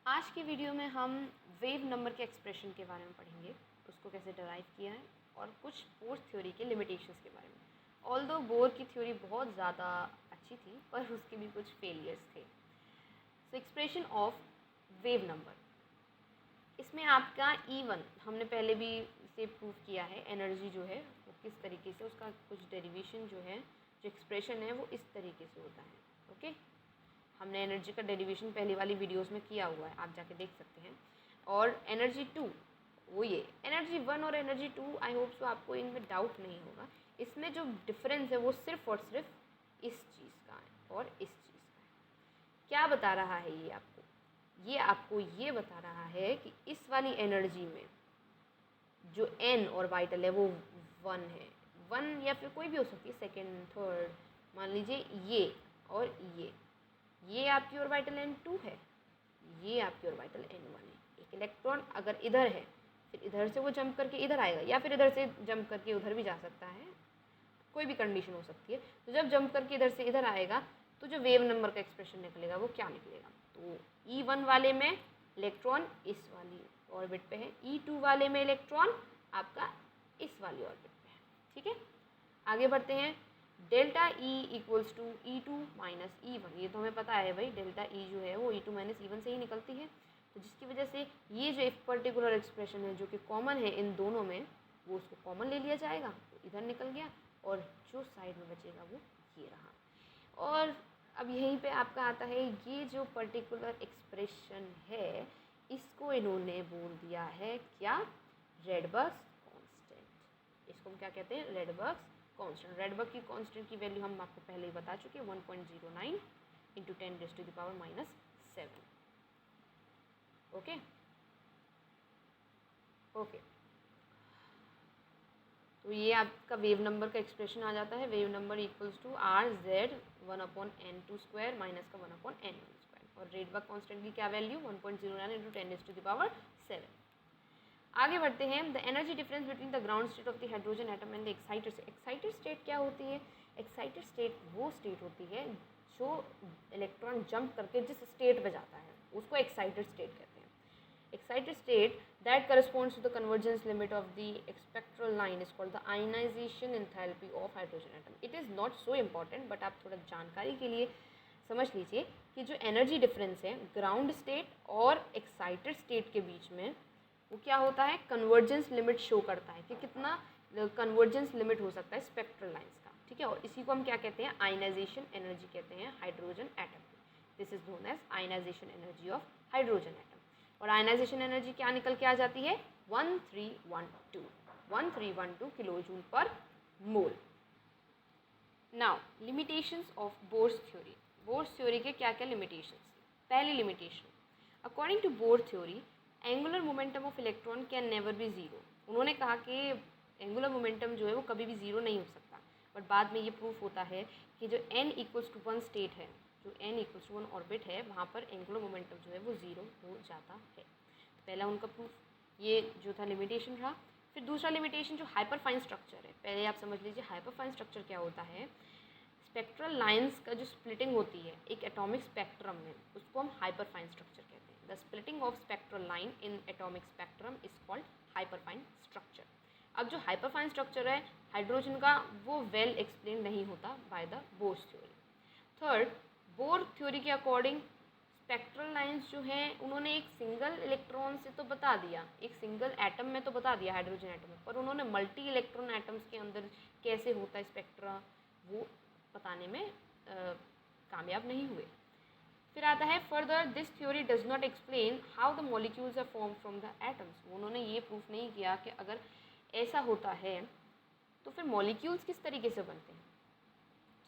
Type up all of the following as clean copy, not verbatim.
आज की वीडियो में हम वेव नंबर के एक्सप्रेशन के बारे में पढ़ेंगे, उसको कैसे डराइव किया है और कुछ बोर थ्योरी के लिमिटेशंस के बारे में। ऑल्दो बोर की थ्योरी बहुत ज़्यादा अच्छी थी पर उसके भी कुछ फेलियर्स थे। सो एक्सप्रेशन ऑफ वेव नंबर, इसमें आपका E1 हमने पहले भी इसे प्रूव किया है। एनर्जी जो है वो किस तरीके से, उसका कुछ डेरिवेशन जो है, जो एक्सप्रेशन है वो इस तरीके से होता है। ओके, हमने एनर्जी का डेरिवेशन पहली वाली वीडियोस में किया हुआ है, आप जाके देख सकते हैं। और एनर्जी 2 वो ये एनर्जी 1 और एनर्जी 2, आई होप सो आपको इनमें डाउट नहीं होगा। इसमें जो डिफरेंस है वो सिर्फ और सिर्फ इस चीज़ का है और इस चीज़ का है। क्या बता रहा है ये आपको ये बता रहा है कि इस वाली एनर्जी में जो n ऑर्बिटल है वो 1 है। 1 या फिर कोई भी हो सकती है, सेकेंड, थर्ड, मान लीजिए ये और ये आपकी ऑर्बिटल n2 है, ये आपकी ऑर्बिटल n1 है। एक इलेक्ट्रॉन अगर इधर है फिर इधर से वो जंप करके इधर आएगा या फिर इधर से जंप करके उधर भी जा सकता है, कोई भी कंडीशन हो सकती है। तो जब जंप करके इधर से इधर आएगा तो जो वेव नंबर का एक्सप्रेशन निकलेगा वो क्या निकलेगा, तो E1 वाले में इलेक्ट्रॉन इस वाली ऑर्बिट पे है, E2 वाले में इलेक्ट्रॉन आपका इस वाली ऑर्बिट पे है। ठीक है, आगे बढ़ते हैं। Delta E equals to E2 minus E1, ये तो हमें पता है भाई, डेल्टा E जो है वो E2 माइनस E1 से ही निकलती है। तो जिसकी वजह से ये जो एक पर्टिकुलर एक्सप्रेशन है जो कि कॉमन है इन दोनों में, वो उसको कॉमन ले लिया जाएगा, तो इधर निकल गया और जो साइड में बचेगा वो ये रहा। और अब यहीं पे आपका आता है ये जो पर्टिकुलर एक्सप्रेशन है, इसको इन्होंने बोल दिया है क्या, रेडबर्ग्स कांस्टेंट। इसको हम क्या कहते हैं, रेडबर्ग्स कांस्टेंट। रेडबर्ग की कांस्टेंट की वैल्यू हम आपको पहले ही बता चुके हैं, 1.09 इंटू 10⁻⁻⁷। ओके ओके, तो ये आपका वेव नंबर का एक्सप्रेशन आ जाता है। Wave number equals to RZ 1/n2² minus का 1/n1²। और रेडबर्ग कांस्टेंट की क्या वैल्यू, 1.09 इंटू 10⁻⁷। आगे बढ़ते हैं। The energy difference between the ground state of the hydrogen atom and the excited state. Excited state क्या होती है, एक्साइटेड स्टेट वो स्टेट होती है जो इलेक्ट्रॉन जंप करके जिस स्टेट पे जाता है उसको एक्साइटेड स्टेट कहते हैं। Excited state that corresponds to the convergence limit of the spectral line is called the ionization enthalpy of hydrogen atom. It is not so important, but आप थोड़ा जानकारी के लिए समझ लीजिए कि जो एनर्जी डिफरेंस है ग्राउंड स्टेट और एक्साइटेड स्टेट के बीच में, वो क्या होता है, कन्वर्जेंस लिमिट शो करता है कि कितना कन्वर्जेंस लिमिट हो सकता है स्पेक्ट्रल लाइंस का। ठीक है, और इसी को हम क्या कहते हैं, आयनाइजेशन एनर्जी कहते हैं hydrogen atom. This is known as ionization energy of hydrogen atom. और आयनाइजेशन एनर्जी क्या निकल के आ जाती है, 1312 kilo joule per mole. Now limitations of Bohr's theory. Bohr's theory के क्या क्या लिमिटेशंस। पहली limitation, according to Bohr theory angular momentum of electron can never be zero. उन्होंने कहा कि एंगुलर मोमेंटम जो है वो कभी भी जीरो नहीं हो सकता, बट बाद में ये प्रूफ होता है कि जो n इक्वल्स टू 1 स्टेट है, जो n इक्वल्स टू 1 ऑर्बिट है, वहाँ पर एंगुलर मोमेंटम जो है वो ज़ीरो हो जाता है। तो पहला उनका प्रूफ ये जो था लिमिटेशन रहा। फिर दूसरा लिमिटेशन जो हाइपरफाइन स्ट्रक्चर है, पहले आप समझ लीजिए हाइपरफाइन स्ट्रक्चर क्या होता है। स्पेक्ट्रल लाइंस का जो स्प्लिटिंग होती है एक एटॉमिक स्पेक्ट्रम में, उसको हम हाइपरफाइन स्ट्रक्चर कहते हैं। The splitting of spectral line in atomic spectrum is called hyperfine structure. अब जो हाइपरफाइन स्ट्रक्चर है हाइड्रोजन का, वो वेल एक्सप्लेन नहीं होता by the Bohr's theory. Third, bore theory के अकॉर्डिंग स्पेक्ट्रल लाइंस जो हैं उन्होंने एक सिंगल इलेक्ट्रॉन से तो बता दिया, एक सिंगल एटम में तो बता दिया हाइड्रोजन एटम में, पर उन्होंने मल्टी इलेक्ट्रॉन एटम्स के अंदर कैसे होता है स्पेक्ट्रा, वो बताने में कामयाब नहीं हुए। फिर आता है further, this theory does not explain how the molecules are form from the atoms. उन्होंने ये प्रूफ नहीं किया कि अगर ऐसा होता है तो फिर मॉलिक्यूल्स किस तरीके से बनते हैं,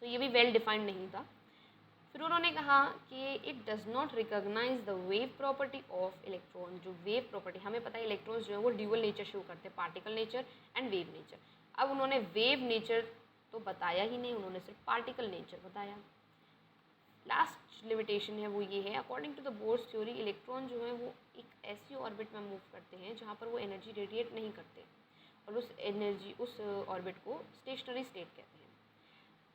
तो ये भी वेल डिफाइंड नहीं था। फिर उन्होंने कहा कि it does not recognize the wave property of electron. जो वेव प्रॉपर्टी, हमें पता है इलेक्ट्रॉन्स जो है वो ड्यूअल नेचर शो करते हैं, particle nature and wave nature. अब उन्होंने वेव नेचर तो बताया ही नहीं, उन्होंने सिर्फ पार्टिकल नेचर बताया। लास्ट लिमिटेशन है वो ये है, according to the Bohr's theory electron जो है वो एक ऐसी ऑर्बिट में मूव करते हैं जहाँ पर वो एनर्जी रेडिएट नहीं करते, और उस ऑर्बिट को स्टेशनरी स्टेट कहते हैं।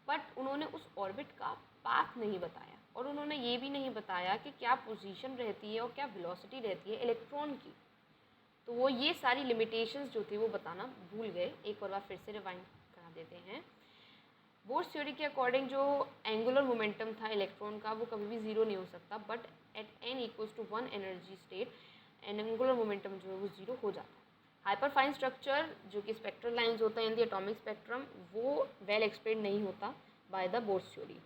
बट उन्होंने उस ऑर्बिट का पाथ नहीं बताया, और उन्होंने ये भी नहीं बताया कि क्या पोजीशन रहती है और क्या वेलोसिटी रहती है इलेक्ट्रॉन की। तो वो ये सारी लिमिटेशंस जो थी वो बताना भूल गए। एक और बार फिर से रिवाइंड करा देते हैं। बोर्स थ्योरी के अकॉर्डिंग जो एंगुलर मोमेंटम था इलेक्ट्रॉन का वो कभी भी ज़ीरो नहीं हो सकता, but at n equals to 1 energy state angular momentum जो है वो ज़ीरो हो जाता है। हाइपर फाइन स्ट्रक्चर जो कि स्पेक्ट्रल लाइंस होता है इन द एटॉमिक स्पेक्ट्रम, वो वेल एक्सप्लेन नहीं होता by the Bohr's theory.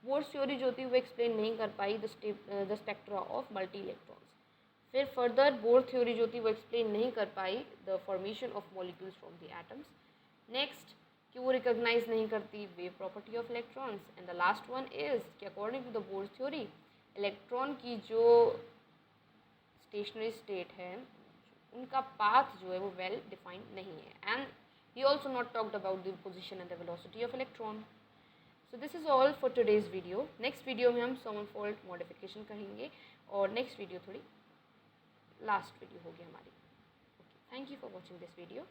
Bohr's theory जो थी वो एक्सप्लेन नहीं कर पाई the spectra of multi electrons. फिर फर्दर बोर थ्योरी जो थी वो एक्सप्लेन नहीं कर पाई the formation of molecules from the atoms. Next कि वो रिकॉग्नाइज नहीं करती wave property of electrons. And the last one is कि according to the Bohr theory electron की जो स्टेशनरी स्टेट है उनका पाथ जो है वो वेल डिफाइंड नहीं है। And he also not talked about the position and the velocity of electron. So this is all for today's video. Next video में हम समनफोल्ड मॉडिफिकेशन करेंगे और नेक्स्ट वीडियो थोड़ी लास्ट वीडियो होगी हमारी। Okay, thank you for watching this video.